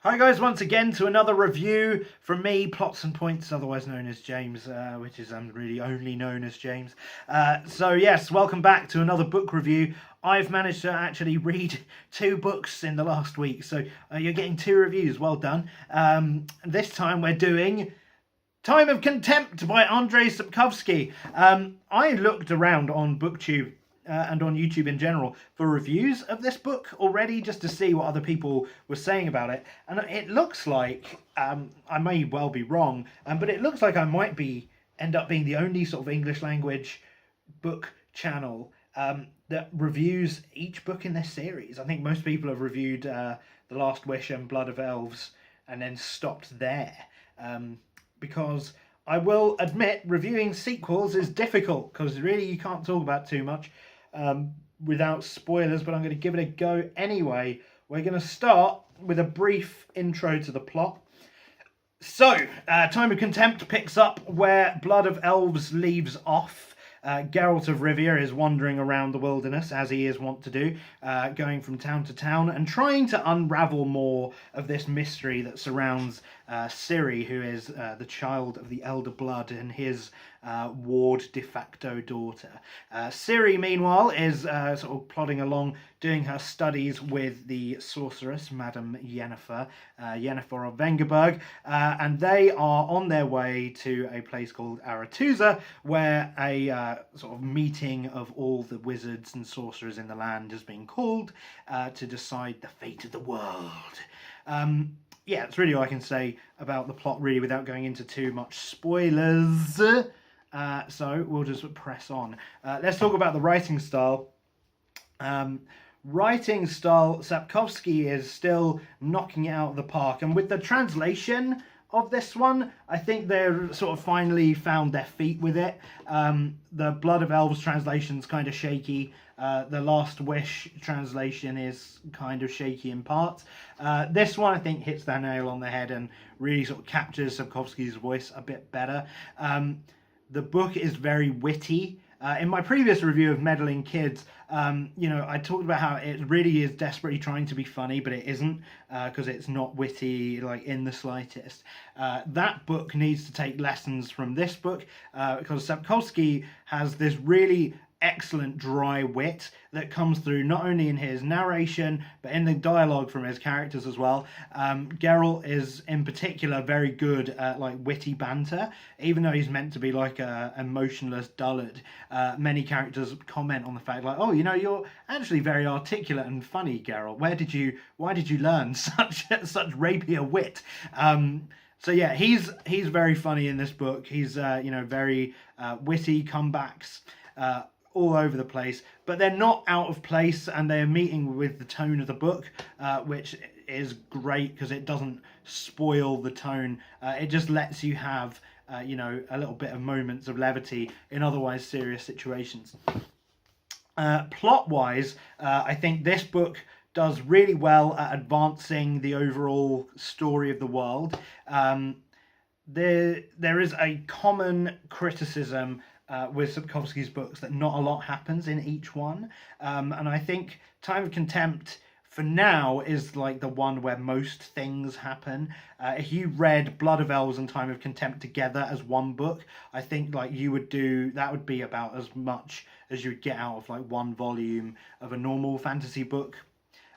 Hi guys, once again to another review from me, Plots and Points, otherwise known as James, which is really only known as James. So yes, welcome back to another book review. I've managed to actually read 2 books in the last week, so you're getting 2 reviews, well done. This time we're doing Time of Contempt by Andrzej Sapkowski. I looked around on BookTube and on YouTube in general for reviews of this book already, just to see what other people were saying about it. And it looks like, I may well be wrong, but it looks like I might end up being the only sort of English language book channel that reviews each book in this series. I think most people have reviewed The Last Wish and Blood of Elves and then stopped there. Because I will admit reviewing sequels is difficult, because really you can't talk about too much without spoilers, but I'm going to give it a go anyway. We're going to start with a brief intro to the plot. So, Time of Contempt picks up where Blood of Elves leaves off. Geralt of Rivia is wandering around the wilderness, as he is wont to do, going from town to town and trying to unravel more of this mystery that surrounds Ciri, who is the child of the Elder Blood and his ward de facto daughter. Ciri, meanwhile, is sort of plodding along, doing her studies with the sorceress, Madame Yennefer of Vengerberg, and they are on their way to a place called Aretuza, where a sort of meeting of all the wizards and sorcerers in the land has been called to decide the fate of the world. Yeah, that's really all I can say about the plot, really, without going into too much spoilers. So we'll just press on. Let's talk about the writing style. Sapkowski is still knocking it out of the park. And with the translation of this one, I think they're sort of finally found their feet with it. The Blood of Elves translation's kind of shaky. The Last Wish translation is kind of shaky in parts. This one, I think, hits the nail on the head and really sort of captures Sapkowski's voice a bit better. The book is very witty. In my previous review of Meddling Kids, I talked about how it really is desperately trying to be funny, but it isn't, because it's not witty, like, in the slightest. That book needs to take lessons from this book, because Sapkowski has this really excellent dry wit that comes through not only in his narration but in the dialogue from his characters as well. Geralt is in particular very good at like witty banter, even though he's meant to be like a emotionless dullard. Many characters comment on the fact like, oh, you're actually very articulate and funny, Geralt. Why did you learn such rapier wit? So yeah, he's very funny in this book. He's very witty comebacks all over the place, but they're not out of place, and they're meeting with the tone of the book, which is great because it doesn't spoil the tone. It just lets you have a little bit of moments of levity in otherwise serious situations. Plot-wise, I think this book does really well at advancing the overall story of the world. There is a common criticism with Sapkowski's books that not a lot happens in each one, and I think Time of Contempt for now is like the one where most things happen. If you read Blood of Elves and Time of Contempt together as one book, I think like that would be about as much as you would get out of like one volume of a normal fantasy book.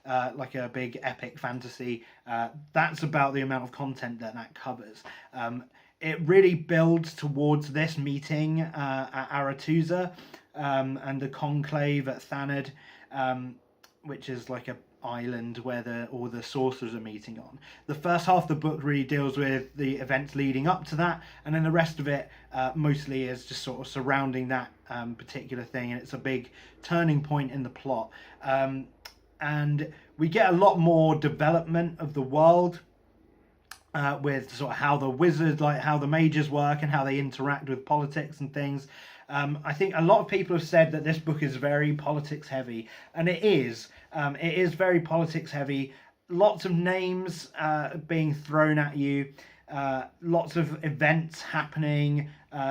Like a big epic fantasy. That's about the amount of content that covers. It really builds towards this meeting at Aretuza and the conclave at Thanedd, which is like a island where all the sorcerers are meeting on. The first half of the book really deals with the events leading up to that, and then the rest of it mostly is just sort of surrounding that particular thing, and it's a big turning point in the plot. And we get a lot more development of the world, with sort of how the wizards, like how the mages work and how they interact with politics and things. I think a lot of people have said that this book is very politics heavy, and it is. It is very politics heavy. Lots of names being thrown at you, lots of events happening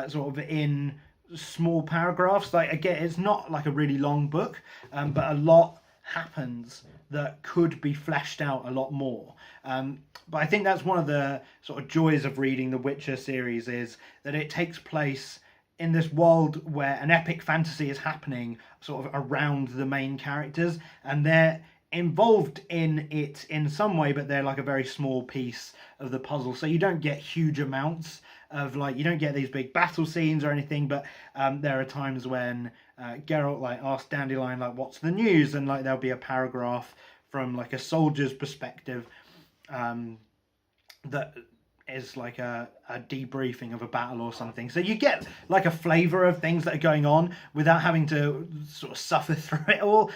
sort of in small paragraphs. Like, again, it's not like a really long book, but a lot happens that could be fleshed out a lot more. But I think that's one of the sort of joys of reading the Witcher series, is that it takes place in this world where an epic fantasy is happening sort of around the main characters, and they're involved in it in some way, but they're like a very small piece of the puzzle. So you don't get huge amounts of, like, you don't get these big battle scenes or anything, but there are times when Geralt like asks Dandelion like, what's the news, and like there'll be a paragraph from like a soldier's perspective that is like a debriefing of a battle or something. So you get like a flavour of things that are going on without having to sort of suffer through it all,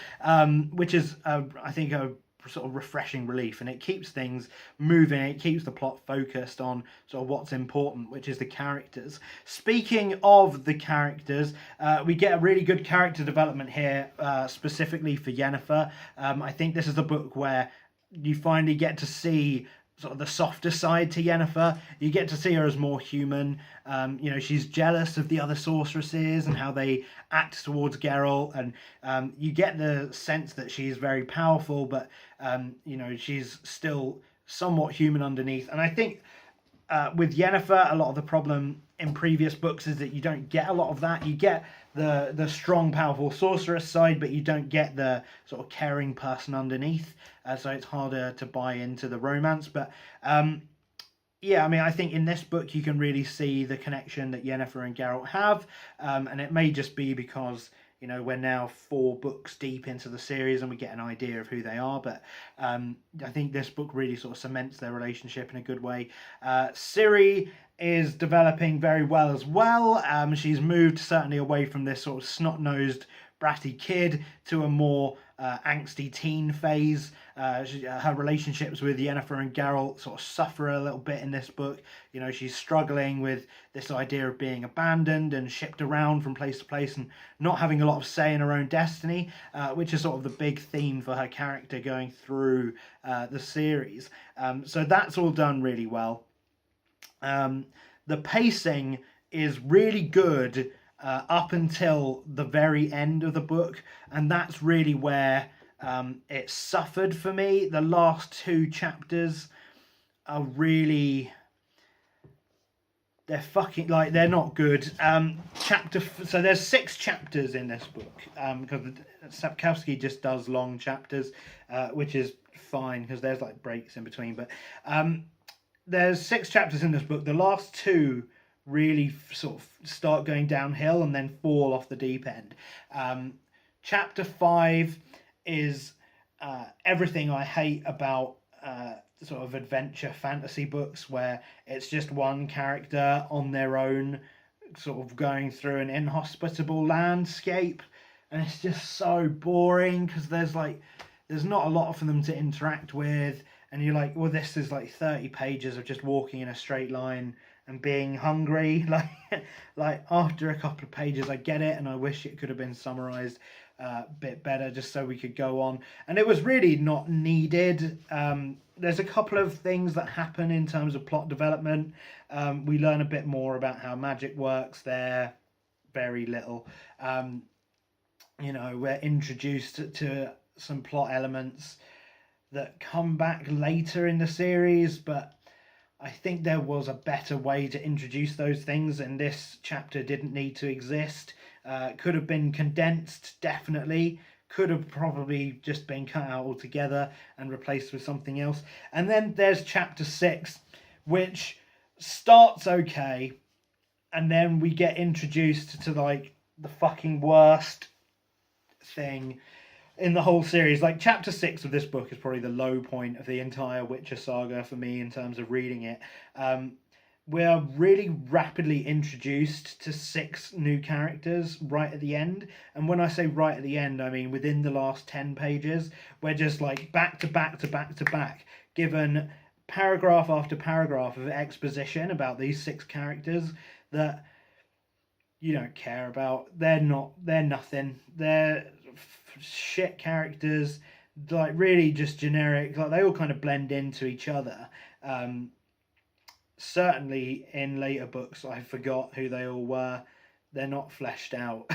which is I think a sort of refreshing relief, and it keeps things moving. It keeps the plot focused on sort of what's important, which is the characters. Speaking of the characters, we get a really good character development here, specifically for Yennefer. I think this is the book where you finally get to see sort of the softer side to Yennefer. You get to see her as more human. You know, she's jealous of the other sorceresses and how they act towards Geralt, and you get the sense that she's very powerful, but you know, she's still somewhat human underneath. And I think with Yennefer, a lot of the problem in previous books is that you don't get a lot of that. You get the strong, powerful sorceress side, but you don't get the sort of caring person underneath. So it's harder to buy into the romance. But yeah, I mean, I think in this book you can really see the connection that Yennefer and Geralt have, and it may just be because, you know, we're now 4 books deep into the series and we get an idea of who they are, but I think this book really sort of cements their relationship in a good way. Ciri is developing very well as well. She's moved certainly away from this sort of snot-nosed, bratty kid to a more angsty teen phase. Her relationships with Yennefer and Geralt sort of suffer a little bit in this book. You know, she's struggling with this idea of being abandoned and shipped around from place to place and not having a lot of say in her own destiny, which is sort of the big theme for her character going through the series. So that's all done really well. The pacing is really good up until the very end of the book, and that's really where it suffered for me. The last 2 chapters are really, they're fucking, like, they're not good. So there's 6 chapters in this book, because Sapkowski just does long chapters, which is fine because there's like breaks in between, but there's 6 chapters in this book. The last 2 really sort of start going downhill and then fall off the deep end. Chapter 5 is everything I hate about sort of adventure fantasy books, where it's just one character on their own sort of going through an inhospitable landscape, and it's just so boring because there's not a lot for them to interact with, and you're like, well, this is like 30 pages of just walking in a straight line and being hungry. Like after a couple of pages I get it, and I wish it could have been summarized a bit better just so we could go on, and it was really not needed. There's a couple of things that happen in terms of plot development. We learn a bit more about how magic works there. Very little. You know, we're introduced to some plot elements that come back later in the series, but I think there was a better way to introduce those things, and this chapter didn't need to exist. Could have been condensed, definitely. Could have probably just been cut out altogether and replaced with something else. And then there's chapter 6, which starts okay, and then we get introduced to like the fucking worst thing in the whole series. Like, chapter 6 of this book is probably the low point of the entire Witcher saga for me in terms of reading it. We're really rapidly introduced to 6 new characters right at the end. And when I say right at the end, I mean within the last 10 pages. We're just like back to back to back to back, given paragraph after paragraph of exposition about these 6 characters that you don't care about. They're nothing. They're shit characters, like really just generic. Like, they all kind of blend into each other. Certainly in later books I forgot who they all were. They're not fleshed out.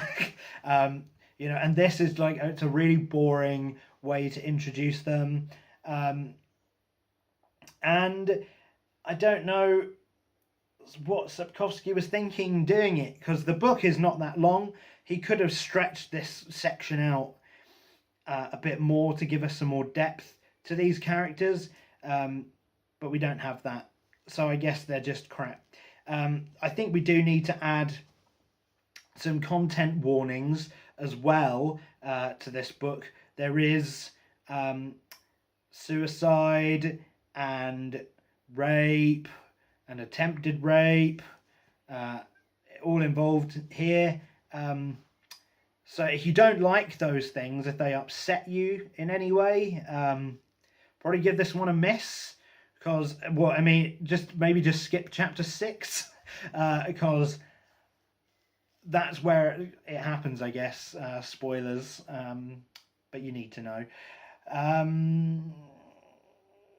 You know, and this is like, it's a really boring way to introduce them. And I don't know what Sapkowski was thinking doing it, because the book is not that long. He could have stretched this section out a bit more to give us some more depth to these characters, but we don't have that, so I guess they're just crap. I think we do need to add some content warnings as well to this book. There is suicide and rape and attempted rape, all involved here. So if you don't like those things, if they upset you in any way, probably give this one a miss. Because, well, I mean, maybe just skip chapter 6, because that's where it happens, I guess. Spoilers, but you need to know.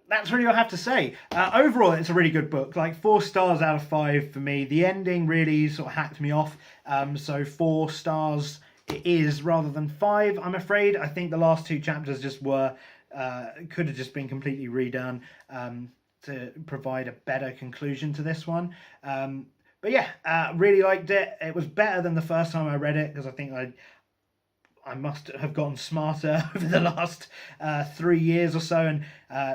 That's really all I have to say. Overall, it's a really good book. Like 4 stars out of 5 for me. The ending really sort of hacked me off. So 4 stars it is rather than 5, I'm afraid. I think the last 2 chapters just were... could have just been completely redone to provide a better conclusion to this one. But yeah, really liked it. It was better than the first time I read it, because I think I must have gotten smarter over the last 3 years or so, and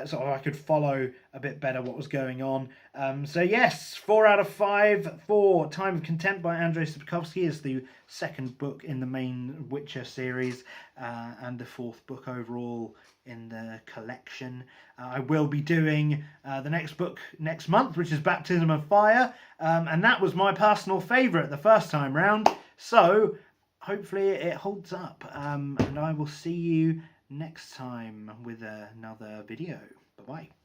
sort of I could follow a bit better what was going on. So yes, 4 out of 5 for Time of Contempt by Andrzej Sapkowski is the 2nd book in the main Witcher series, and the 4th book overall in the collection. I will be doing the next book next month, which is Baptism of Fire, and that was my personal favourite the first time round, so hopefully it holds up, and I will see you next time with another video. Bye bye.